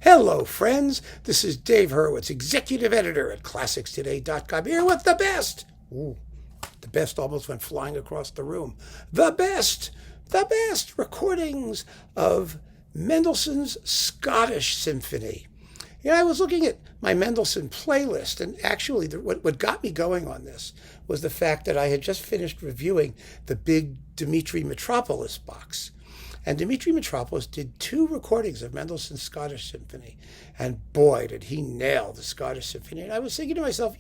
Hello, friends. This is Dave Hurwitz, executive editor at ClassicsToday.com, here with the best. Ooh, the best almost went flying across the room. The best recordings of Mendelssohn's Scottish Symphony. You know, I was looking at my Mendelssohn playlist, and actually what got me going on this was the fact that I had just finished reviewing the big Dmitri Mitropoulos box. And Dmitri Mitropoulos did 2 recordings of Mendelssohn's Scottish Symphony. And boy, did he nail the Scottish Symphony. And I was thinking to myself,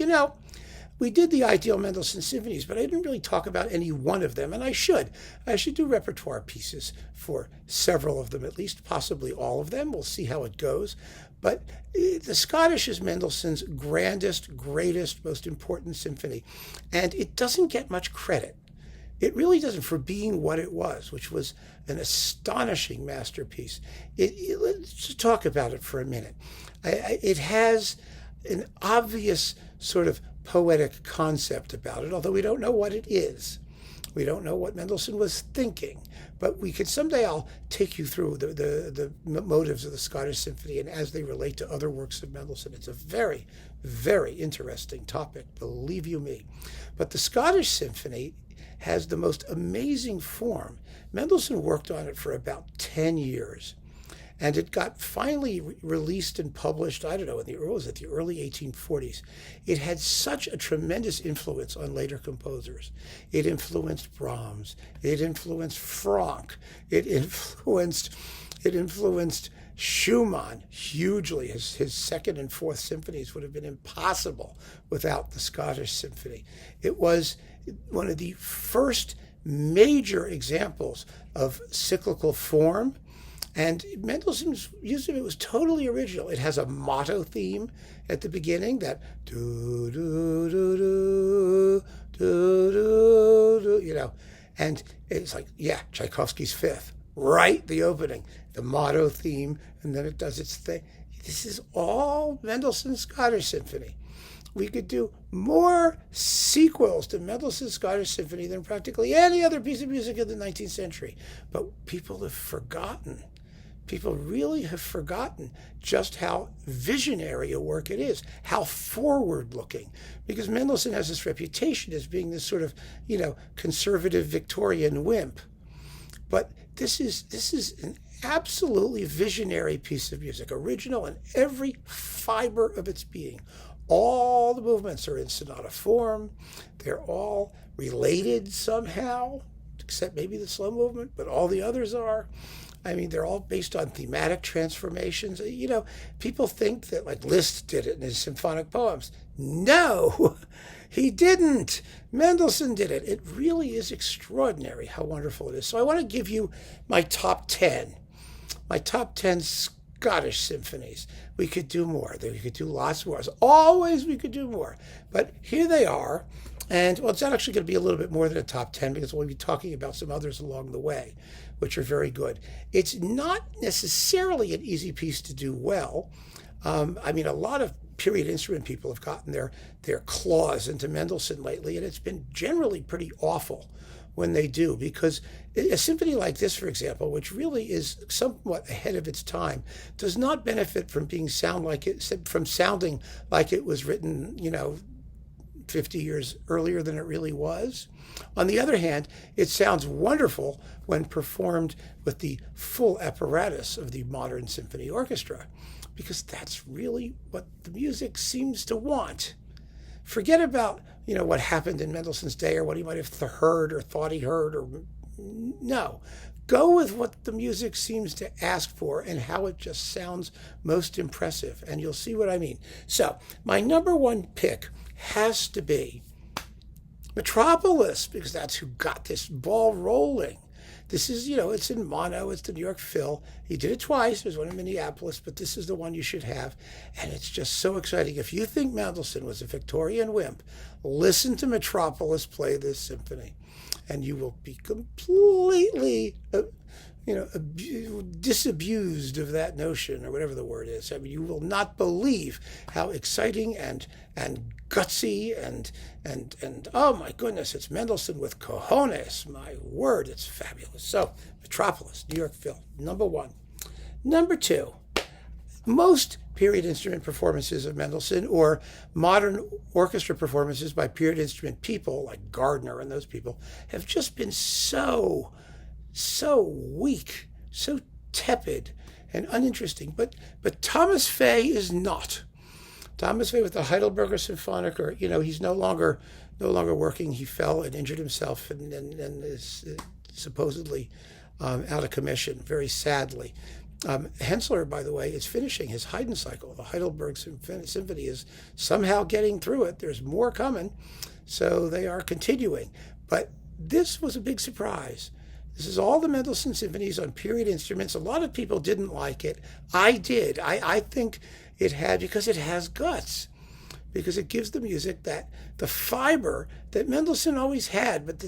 we did the ideal Mendelssohn symphonies, but I didn't really talk about any one of them, and I should. I should do repertoire pieces for several of them, at least possibly all of them. We'll see how it goes. But the Scottish is Mendelssohn's grandest, greatest, most important symphony, and it doesn't get much credit. It really doesn't, for being what it was, which was an astonishing masterpiece. Let's just talk about it for a minute. It has an obvious sort of poetic concept about it, although we don't know what it is. We don't know what Mendelssohn was thinking, but we could someday. I'll take you through the motives of the Scottish Symphony and as they relate to other works of Mendelssohn. It's a very, very interesting topic, believe you me. But the Scottish Symphony has the most amazing form. Mendelssohn worked on it for about 10 years. And it got finally released and published, I don't know, in the early 1840s. It had such a tremendous influence on later composers. It influenced Brahms. It influenced Franck. It influenced Schumann hugely. His second and fourth symphonies would have been impossible without the Scottish Symphony. It was one of the first major examples of cyclical form. And Mendelssohn's use of it was totally original. It has a motto theme at the beginning, that do do do do do do do, and it's like, Tchaikovsky's Fifth, right? The opening, the motto theme, and then it does its thing. This is all Mendelssohn's Scottish Symphony. We could do more sequels to Mendelssohn's Scottish Symphony than practically any other piece of music in the 19th century. But people have forgotten. People really have forgotten just how visionary a work it is, how forward-looking. Because Mendelssohn has this reputation as being this sort of, conservative Victorian wimp. But this is an absolutely visionary piece of music, original in every fiber of its being. All the movements are in sonata form. They're all related somehow, except maybe the slow movement, but all the others are. I mean, they're all based on thematic transformations. People think that like Liszt did it in his symphonic poems. No, he didn't. Mendelssohn did it. It really is extraordinary how wonderful it is. So I want to give you my top 10 Scottish symphonies. We could do more. We could do lots more. As always, we could do more. But here they are. And, it's not actually going to be a little bit more than a top 10 because we'll be talking about some others along the way, which are very good. It's not necessarily an easy piece to do well. A lot of period instrument people have gotten their claws into Mendelssohn lately, and it's been generally pretty awful when they do, because a symphony like this, for example, which really is somewhat ahead of its time, does not benefit from sounding like it was written, 50 years earlier than it really was. On the other hand, it sounds wonderful when performed with the full apparatus of the modern symphony orchestra, because that's really what the music seems to want. Forget about, what happened in Mendelssohn's day or what he might have heard or thought he heard. No. Go with what the music seems to ask for and how it just sounds most impressive, and you'll see what I mean. So, my number one pick has to be Mitropoulos, because that's who got this ball rolling. This is, it's in mono, it's the New York Phil. He did it twice, there's one in Minneapolis, but this is the one you should have. And it's just so exciting. If you think Mendelssohn was a Victorian wimp, listen to Mitropoulos play this symphony, and you will be completely, disabused of that notion, or whatever the word is. You will not believe how exciting and gutsy and oh my goodness, it's Mendelssohn with cojones. My word, it's fabulous. So, Mitropoulos, New York Phil, number one. Number two, most period instrument performances of Mendelssohn or modern orchestra performances by period instrument people like Gardner and those people have just been so weak, so tepid and uninteresting. But Thomas Fay is not. Thomas Fay with the Heidelberger Symphoniker, he's no longer working. He fell and injured himself and is supposedly out of commission, very sadly. Hensler, by the way, is finishing his Haydn cycle. The Heidelberg Symphony is somehow getting through it. There's more coming, so they are continuing. But this was a big surprise. This is all the Mendelssohn symphonies on period instruments. A lot of people didn't like it. I did. I think it had, because it has guts, because it gives the music the fiber that Mendelssohn always had, but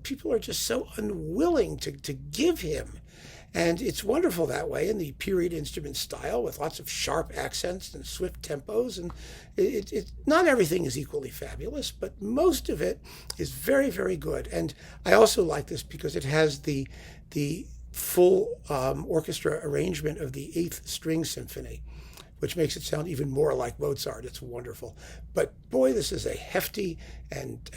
people are just so unwilling to give him. And it's wonderful that way in the period instrument style with lots of sharp accents and swift tempos. And not everything is equally fabulous, but most of it is very, very good. And I also like this because it has the full orchestra arrangement of the 8th String Symphony, which makes it sound even more like Mozart. It's wonderful. But boy, this is a hefty and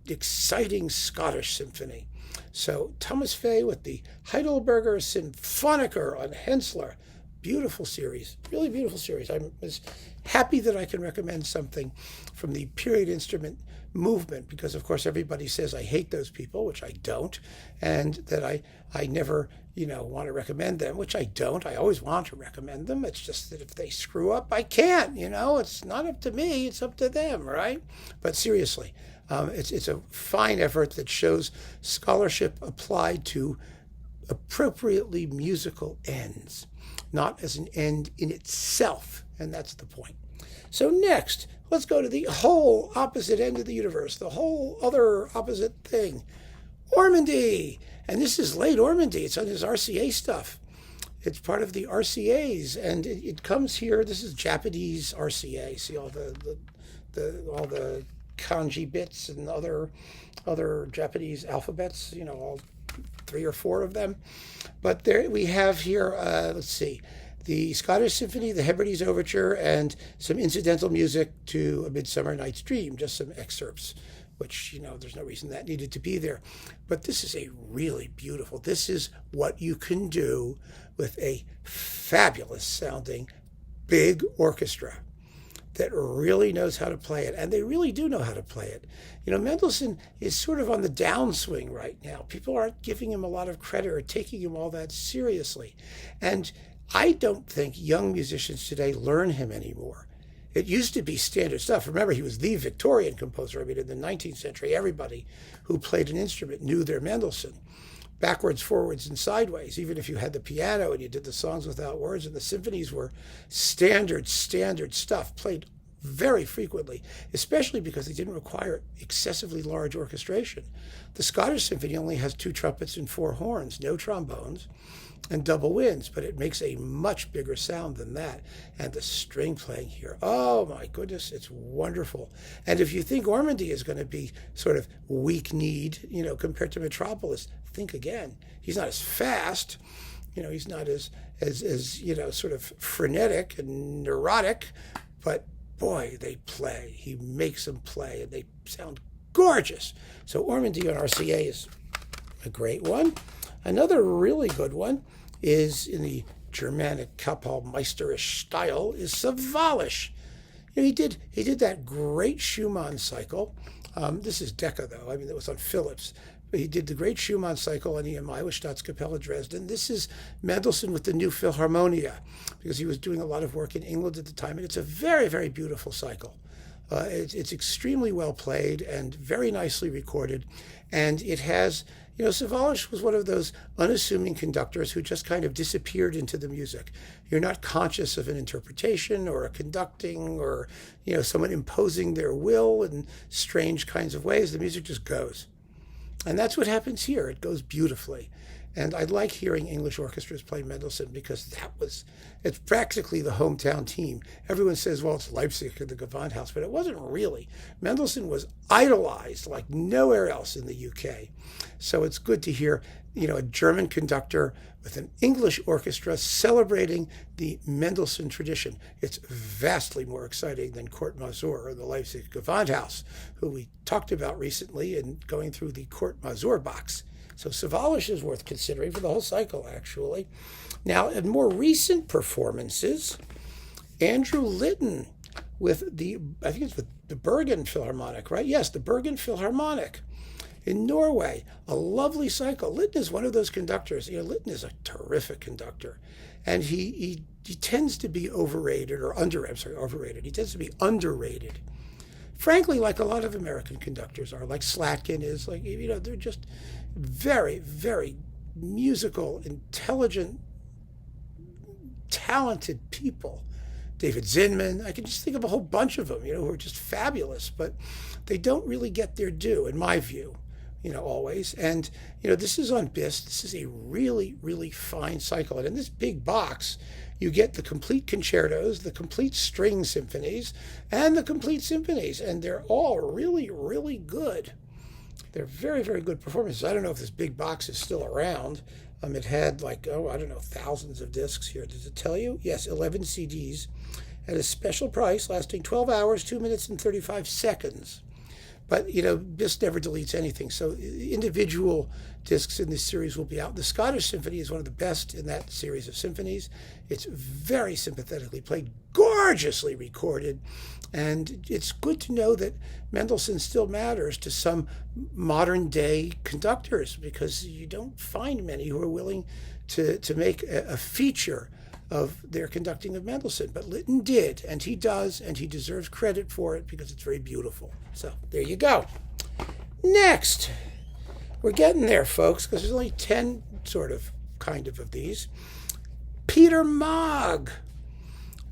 exciting Scottish symphony. So Thomas Fay with the Heidelberger Symphoniker on Hensler. Beautiful series, really beautiful series. I'm as happy that I can recommend something from the period instrument movement, because of course everybody says I hate those people, which I don't, and that I never want to recommend them, which I don't. I always want to recommend them. It's just that if they screw up, I can't. It's not up to me, it's up to them, right? But seriously, it's a fine effort that shows scholarship applied to appropriately musical ends, not as an end in itself, and that's the point. So next, let's go to the whole opposite end of the universe, the whole other opposite thing, Ormandy. And this is late Ormandy. It's on his RCA stuff. It's part of the RCAs, and it comes here. This is Japanese RCA. See all the kanji bits and other Japanese alphabets, all 3 or 4 of them. But there we have here, let's see, the Scottish Symphony, the Hebrides Overture, and some incidental music to A Midsummer Night's Dream, just some excerpts, which, there's no reason that needed to be there. But this is a really beautiful, this is what you can do with a fabulous sounding big orchestra that really knows how to play it. And they really do know how to play it. Mendelssohn is sort of on the downswing right now. People aren't giving him a lot of credit or taking him all that seriously. And I don't think young musicians today learn him anymore. It used to be standard stuff. Remember, he was the Victorian composer. In the 19th century, everybody who played an instrument knew their Mendelssohn. Backwards, forwards, and sideways. Even if you had the piano and you did the songs without words, and the symphonies were standard stuff, played very frequently, especially because they didn't require excessively large orchestration. The Scottish Symphony only has 2 trumpets and 4 horns, no trombones, and double winds, but it makes a much bigger sound than that. And the string playing here, oh my goodness, it's wonderful. And if you think Ormandy is going to be sort of weak-kneed, compared to Metropolis, think again. He's not as fast, he's not as sort of frenetic and neurotic, but boy, they play. He makes them play, and they sound gorgeous. So Ormandy on RCA is a great one. Another really good one is in the Germanic Kapellmeisterisch style is Sawallisch. He did that great Schumann cycle. This is Decca, though. It was on Philips. But he did the great Schumann cycle on EMI with Staatskapelle Dresden. This is Mendelssohn with the New Philharmonia, because he was doing a lot of work in England at the time, and it's a very, very beautiful cycle. It's extremely well played and very nicely recorded, and it has, Sawallisch was one of those unassuming conductors who just kind of disappeared into the music. You're not conscious of an interpretation or a conducting or, someone imposing their will in strange kinds of ways. The music just goes. And that's what happens here. It goes beautifully. And I like hearing English orchestras play Mendelssohn because it's practically the hometown team. Everyone says, well, it's Leipzig or the Gewandhaus, but it wasn't really. Mendelssohn was idolized like nowhere else in the UK. So it's good to hear, a German conductor with an English orchestra celebrating the Mendelssohn tradition. It's vastly more exciting than Court Mazur or the Leipzig Gewandhaus, who we talked about recently in going through the Court Mazur box. So Sawallisch is worth considering for the whole cycle, actually. Now, in more recent performances, Andrew Litton with I think it's with the Bergen Philharmonic, right? Yes, the Bergen Philharmonic in Norway, a lovely cycle. Litton is one of those conductors. Litton is a terrific conductor, and he tends to be overrated. He tends to be underrated. Frankly, like a lot of American conductors are, like Slatkin is, they're just very, very musical, intelligent, talented people. David Zinman, I can just think of a whole bunch of them, who are just fabulous, but they don't really get their due, in my view, always. And, this is on Bis. This is a really, really fine cycle. And in this big box, you get the complete concertos, the complete string symphonies, and the complete symphonies. And they're all really, really good. They're very, very good performances. I don't know if this big box is still around. It had thousands of discs here. Does it tell you? Yes, 11 CDs at a special price lasting 12 hours, 2 minutes, and 35 seconds. But, Bis never deletes anything. So individual discs in this series will be out. The Scottish Symphony is one of the best in that series of symphonies. It's very sympathetically played, gorgeously recorded. And it's good to know that Mendelssohn still matters to some modern day conductors, because you don't find many who are willing to make a feature of their conducting of Mendelssohn. But Litton did, and he does, and he deserves credit for it because it's very beautiful. So there you go. Next, we're getting there, folks, because there's only 10 kind of these. Peter Maag.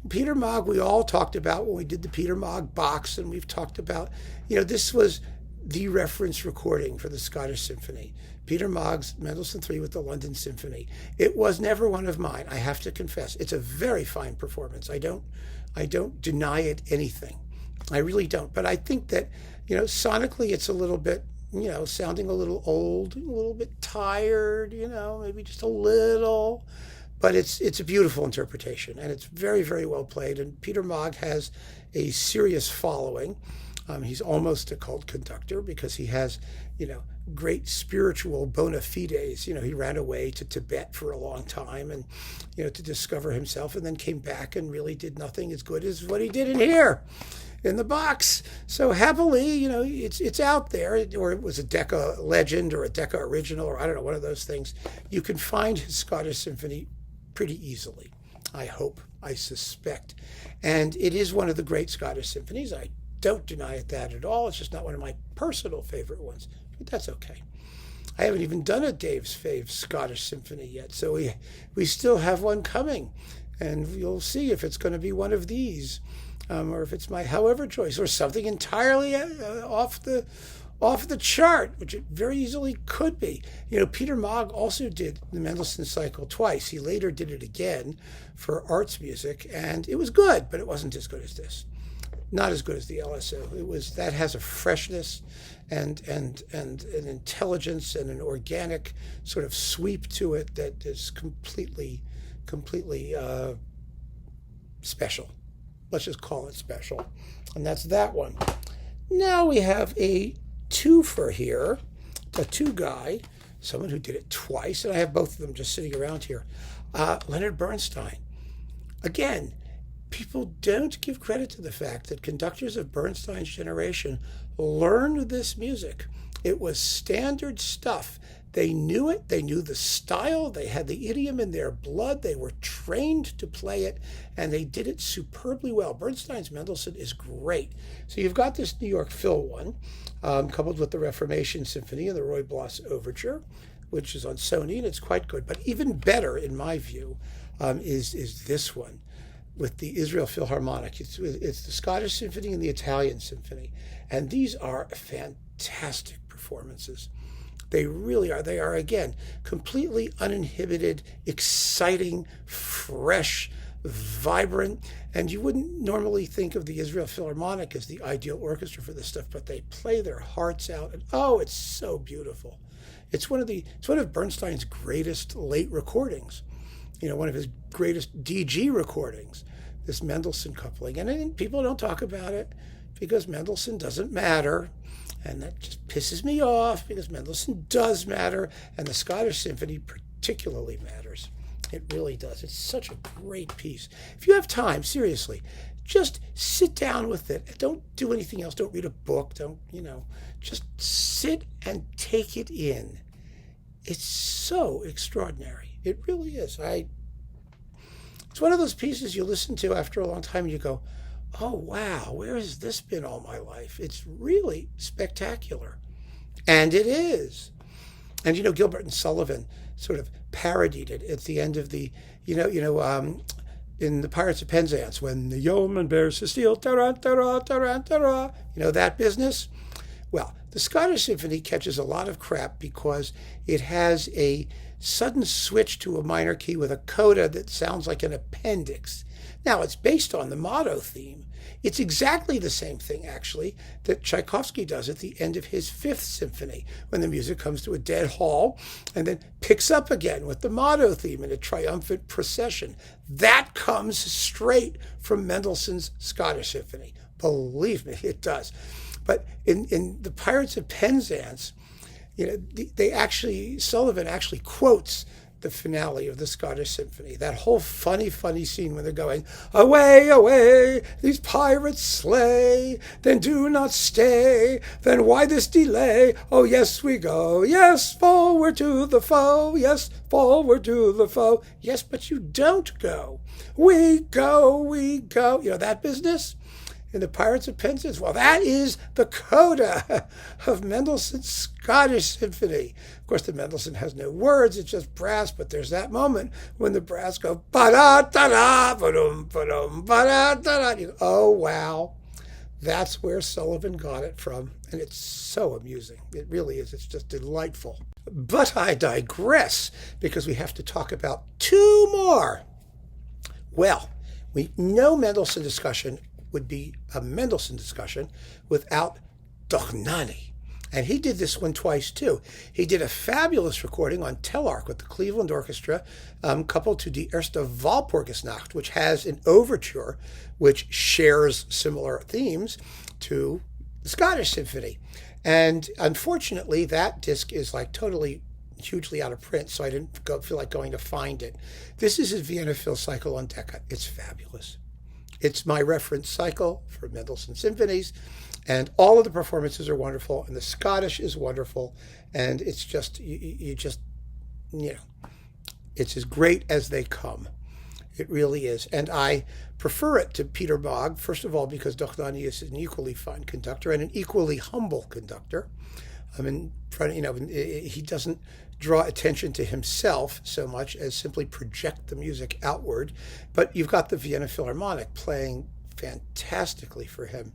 Peter Maag, we all talked about when we did the Peter Maag box, and we've talked about, this was the reference recording for the Scottish Symphony. Peter Maag's Mendelssohn III with the London Symphony. It was never one of mine, I have to confess. It's a very fine performance. I don't deny it anything. I really don't. But I think that, sonically it's a little bit, sounding a little old, a little bit tired, maybe just a little. But it's a beautiful interpretation, and it's very, very well played. And Peter Maag has a serious following. He's almost a cult conductor because he has, great spiritual bona fides. He ran away to Tibet for a long time and, to discover himself, and then came back and really did nothing as good as what he did in here, in the box. So happily, it's out there, or it was a Decca legend or a Decca original, or I don't know, one of those things. You can find his Scottish Symphony pretty easily, I hope, I suspect. And it is one of the great Scottish symphonies. I don't deny it that at all. It's just not one of my personal favorite ones, but that's okay. I haven't even done a Dave's Fave Scottish Symphony yet, so we still have one coming, and you'll see if it's going to be one of these, or if it's my however choice, or something entirely off the chart, which it very easily could be. Peter Maag also did the Mendelssohn cycle twice. He later did it again for arts music, and it was good, but it wasn't as good as this. Not as good as the LSO. That has a freshness and an intelligence and an organic sort of sweep to it that is completely special. Let's just call it special. And that's that one. Now we have a twofer here, a two guy, someone who did it twice, and I have both of them just sitting around here. Leonard Bernstein. Again, people don't give credit to the fact that conductors of Bernstein's generation learned this music. It was standard stuff. They knew it. They knew the style. They had the idiom in their blood. They were trained to play it, and they did it superbly well. Bernstein's Mendelssohn is great. So you've got this New York Phil one, coupled with the Reformation Symphony and the Roy Bloss Overture, which is on Sony, and it's quite good. But even better, in my view, is this one with the Israel Philharmonic. It's the Scottish Symphony and the Italian Symphony. And these are fantastic performances. They really are. They are, again, completely uninhibited, exciting, fresh, vibrant. And you wouldn't normally think of the Israel Philharmonic as the ideal orchestra for this stuff, but they play their hearts out. And oh, it's so beautiful. It's one of Bernstein's greatest late recordings. One of his greatest DG recordings, this Mendelssohn coupling. And people don't talk about it because Mendelssohn doesn't matter. And that just pisses me off because Mendelssohn does matter. And the Scottish Symphony particularly matters. It really does. It's such a great piece. If you have time, seriously, just sit down with it. Don't do anything else. Don't read a book. Just sit and take it in. It's so extraordinary. It really is. It's one of those pieces you listen to after a long time and you go, oh, wow, where has this been all my life? It's really spectacular. And it is. And, Gilbert and Sullivan sort of parodied it at the end of the, in the Pirates of Penzance, when the yeoman bears his steel, ta-ra, ta-ra, that business. Well, the Scottish Symphony catches a lot of crap because it has a sudden switch to a minor key with a coda that sounds like an appendix. Now, it's based on the motto theme. It's exactly the same thing, actually, that Tchaikovsky does at the end of his Fifth Symphony, when the music comes to a dead halt and then picks up again with the motto theme in a triumphant procession. That comes straight from Mendelssohn's Scottish Symphony. Believe me, it does. But in the Pirates of Penzance, Sullivan actually quotes the finale of the Scottish Symphony. That whole funny scene when they're going, away, away, these pirates slay, then do not stay, then why this delay? Oh, yes, we go, yes, forward to the foe, yes, forward to the foe. Yes, but you don't go. We go, that business? In the Pirates of Penzance, well, that is the coda of Mendelssohn's Scottish Symphony. Of course, the Mendelssohn has no words, it's just brass, but there's that moment when the brass go, ba-da-da-da, ba-dum, ba-dum, ba-da-da-da. Oh, wow. That's where Sullivan got it from, and it's so amusing. It really is. It's just delightful. But I digress, because we have to talk about two more. Well, no Mendelssohn discussion would be a Mendelssohn discussion without Dochnani. And he did this one twice, too. He did a fabulous recording on Telarc with the Cleveland Orchestra, coupled to Die Erste Walpurgisnacht, which has an overture which shares similar themes to the Scottish Symphony. And unfortunately, that disc is totally hugely out of print, so I didn't feel like going to find it. This is his Vienna Phil cycle on Decca. It's fabulous. It's my reference cycle for Mendelssohn symphonies, and all of the performances are wonderful, and the Scottish is wonderful, and it's just, it's as great as they come. It really is. And I prefer it to Peter Bog, first of all, because Dochnani is an equally fine conductor and an equally humble conductor. He doesn't draw attention to himself so much as simply project the music outward. But you've got the Vienna Philharmonic playing fantastically for him.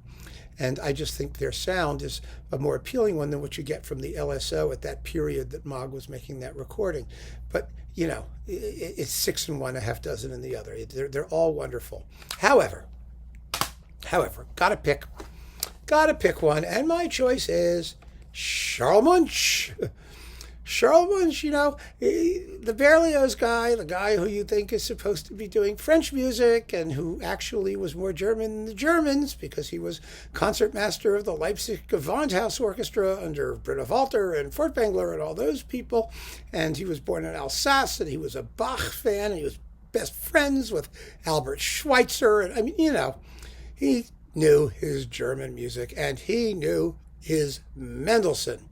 And I just think their sound is a more appealing one than what you get from the LSO at that period that Mogg was making that recording. But, it's 6 in one, a half dozen in the other. They're all wonderful. However, gotta pick one. And my choice is Charles Munch. Charles Munch, the Berlioz guy, the guy who you think is supposed to be doing French music and who actually was more German than the Germans because he was concertmaster of the Leipzig Gewandhaus Orchestra under Britta Walter and Furtwängler and all those people. And he was born in Alsace, and he was a Bach fan, and he was best friends with Albert Schweitzer. And he knew his German music, and he knew his Mendelssohn.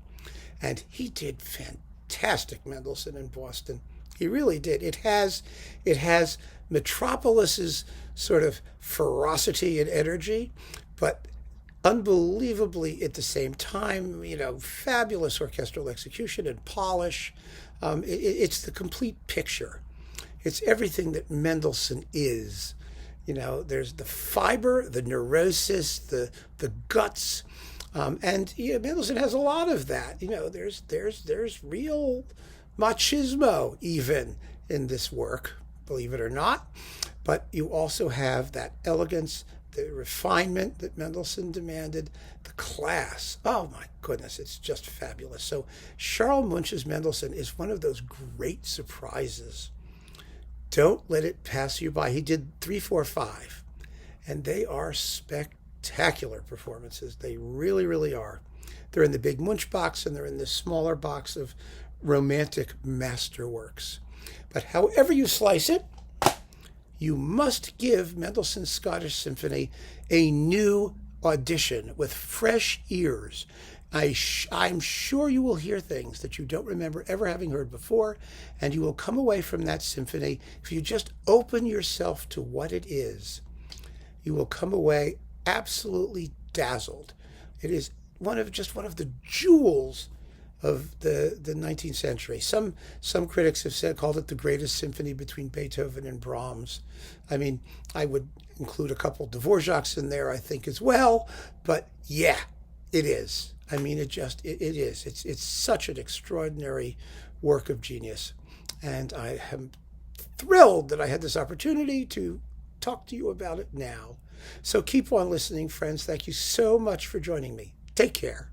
And he did fantastic Mendelssohn in Boston. He really did. It has Metropolis's sort of ferocity and energy, but unbelievably at the same time, fabulous orchestral execution and polish. It's the complete picture. It's everything that Mendelssohn is. There's the fiber, the neurosis, the guts. And Mendelssohn has a lot of that. There's real machismo even in this work, believe it or not. But you also have that elegance, the refinement that Mendelssohn demanded, the class. Oh my goodness, it's just fabulous. So Charles Munch's Mendelssohn is one of those great surprises. Don't let it pass you by. He did 3, 4, 5, and they are spectacular performances. They really, really are. They're in the big Munch box, and they're in this smaller box of romantic masterworks. But however you slice it, you must give Mendelssohn's Scottish Symphony a new audition with fresh ears. I'm sure you will hear things that you don't remember ever having heard before, and you will come away from that symphony, if you just open yourself to what it is, you will come away absolutely dazzled. It is one of the jewels of the 19th century. Some critics have called it the greatest symphony between Beethoven and Brahms. I mean, I would include a couple Dvorak's in there, I think, as well. But yeah, it is. I mean, it is. It's such an extraordinary work of genius. And I am thrilled that I had this opportunity to talk to you about it now. So keep on listening, friends. Thank you so much for joining me. Take care.